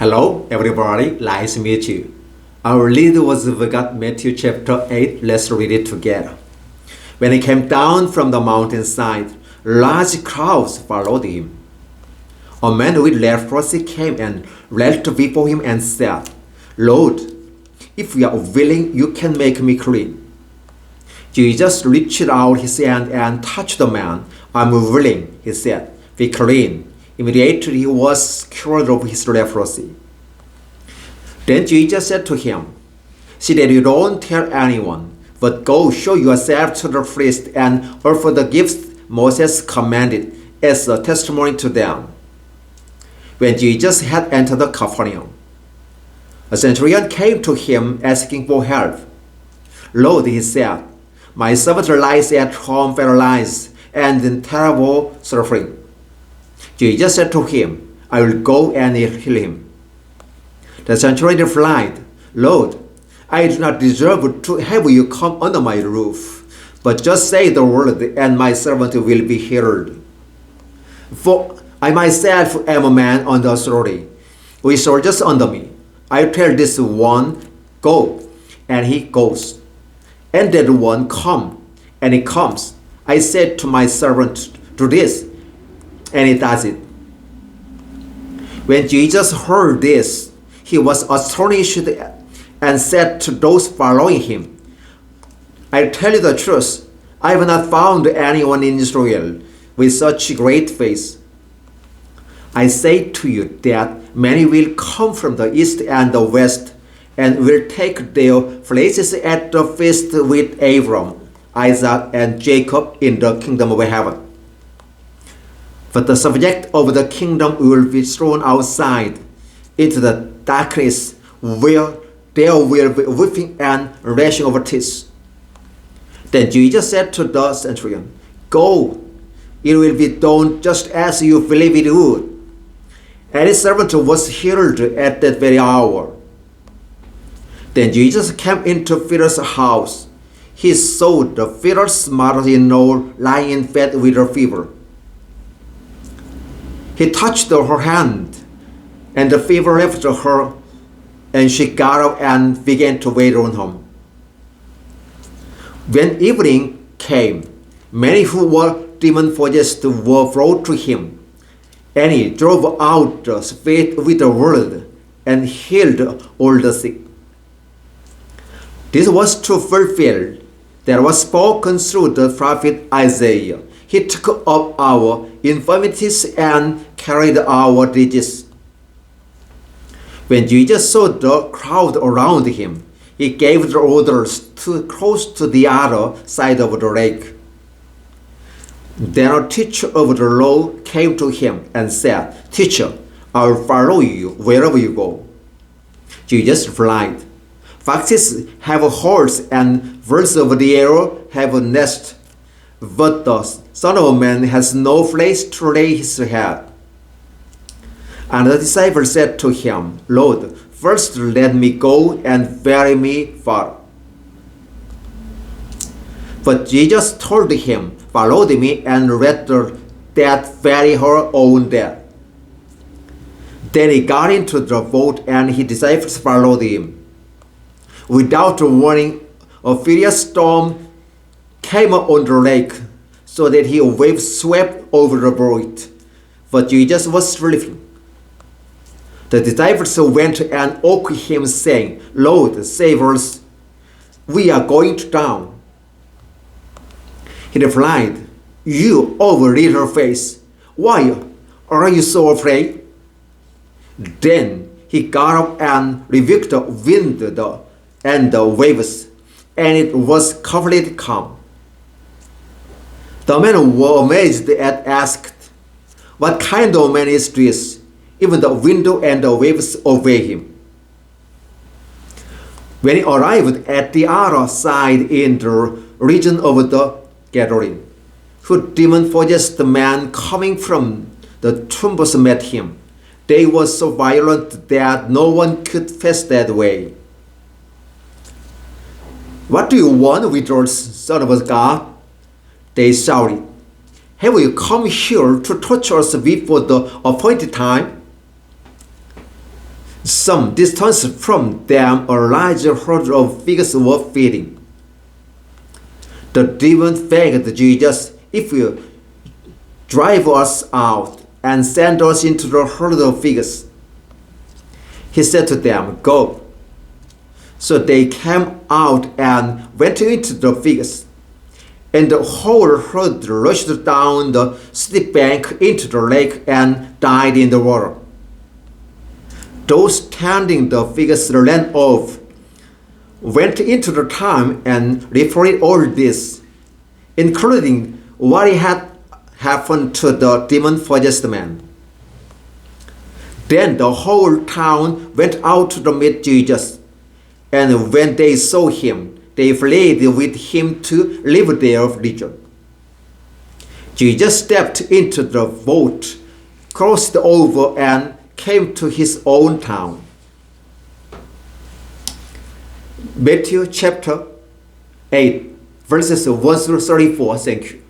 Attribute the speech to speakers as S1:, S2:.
S1: Hello everybody, nice to meet you. Our lead was Matthew chapter 8. Let's read it together. When he came down from the mountainside, large crowds followed him. A man with leprosy came and knelt before him and said, Lord, if you are willing, you can make me clean. Jesus reached out his hand and touched the man. I'm willing, he said, be clean. Immediately he was cured of his leprosy. Then Jesus said to him, see that you don't tell anyone, but go show yourself to the priest and offer the gifts Moses commanded as a testimony to them. When Jesus had entered the Capernaum, a centurion came to him asking for help. Lord, he said, my servant lies at home paralyzed and in terrible suffering. Jesus said to him, I will go and heal him. The centurion replied, Lord, I do not deserve to have you come under my roof, but just say the word and my servant will be healed. For I myself am a man under authority, with soldiers under me. I tell this one, go, and he goes. And that one, come, and he comes. I said to my servant, do this, and he does it. When Jesus heard this, he was astonished and said to those following him, I tell you the truth, I have not found anyone in Israel with such great faith. I say to you that many will come from the east and the west and will take their places at the feast with Abraham, Isaac, and Jacob in the kingdom of heaven. But the subject of the kingdom will be thrown outside into the darkness where there will be weeping and gnashing of teeth. Then Jesus said to the centurion, go, it will be done just as you believe it would. And his servant was healed at that very hour. Then Jesus came into Peter's house. He saw the Peter's mother-in-law lying in bed with a fever. He touched her hand, and the fever left her, and she got up and began to wait on him. When evening came, many who were demon-possessed were brought to him, and he drove out the spirit with the word and healed all the sick. This was to fulfill that was spoken through the prophet Isaiah. He took up our infirmities and carried our diseases. When Jesus saw the crowd around him, he gave the orders to cross to the other side of the lake. Then a teacher of the law came to him and said, Teacher, I will follow you wherever you go. Jesus replied, foxes have holes and birds of the air have a nest, but the Son of Man has no place to lay his head. And the disciple said to him, Lord, first let me go and bury me father. But Jesus told him, follow me and rather that bury her own dead. Then he got into the boat and his disciples followed him. Without warning, a furious storm came up on the lake, so that the waves swept over the boat. But Jesus was sleeping. The disciples went and woke him, saying, Lord, save us, we are going to drown. He replied, you of little faith, why are you so afraid? Then he got up and rebuked the wind and the waves, and it was completely calm. The men were amazed and asked, what kind of man is this? Even the wind and the waves obey him. When he arrived at the other side in the region of the Gadarene, two demon-possessed men coming from the tombs met him. They were so violent that no one could pass that way. What do you want with us, Son of God? They shouted. Have you come here to torture us before the appointed time? Some distance from them a large herd of pigs were feeding. The demon begged Jesus, "If you drive us out and send us into the herd of pigs." He said to them, "Go." So they came out and went into the pigs, and the whole herd rushed down the steep bank into the lake and died in the water. Those tending the pigs ran off, went into the town and reported all this, including what had happened to the demon-possessed man. Then the whole town went out to meet Jesus, and when they saw him, they fled with him to live their religion. Jesus stepped into the boat, crossed over, and came to his own town. Matthew chapter 8, verses 1 through 34. Thank you.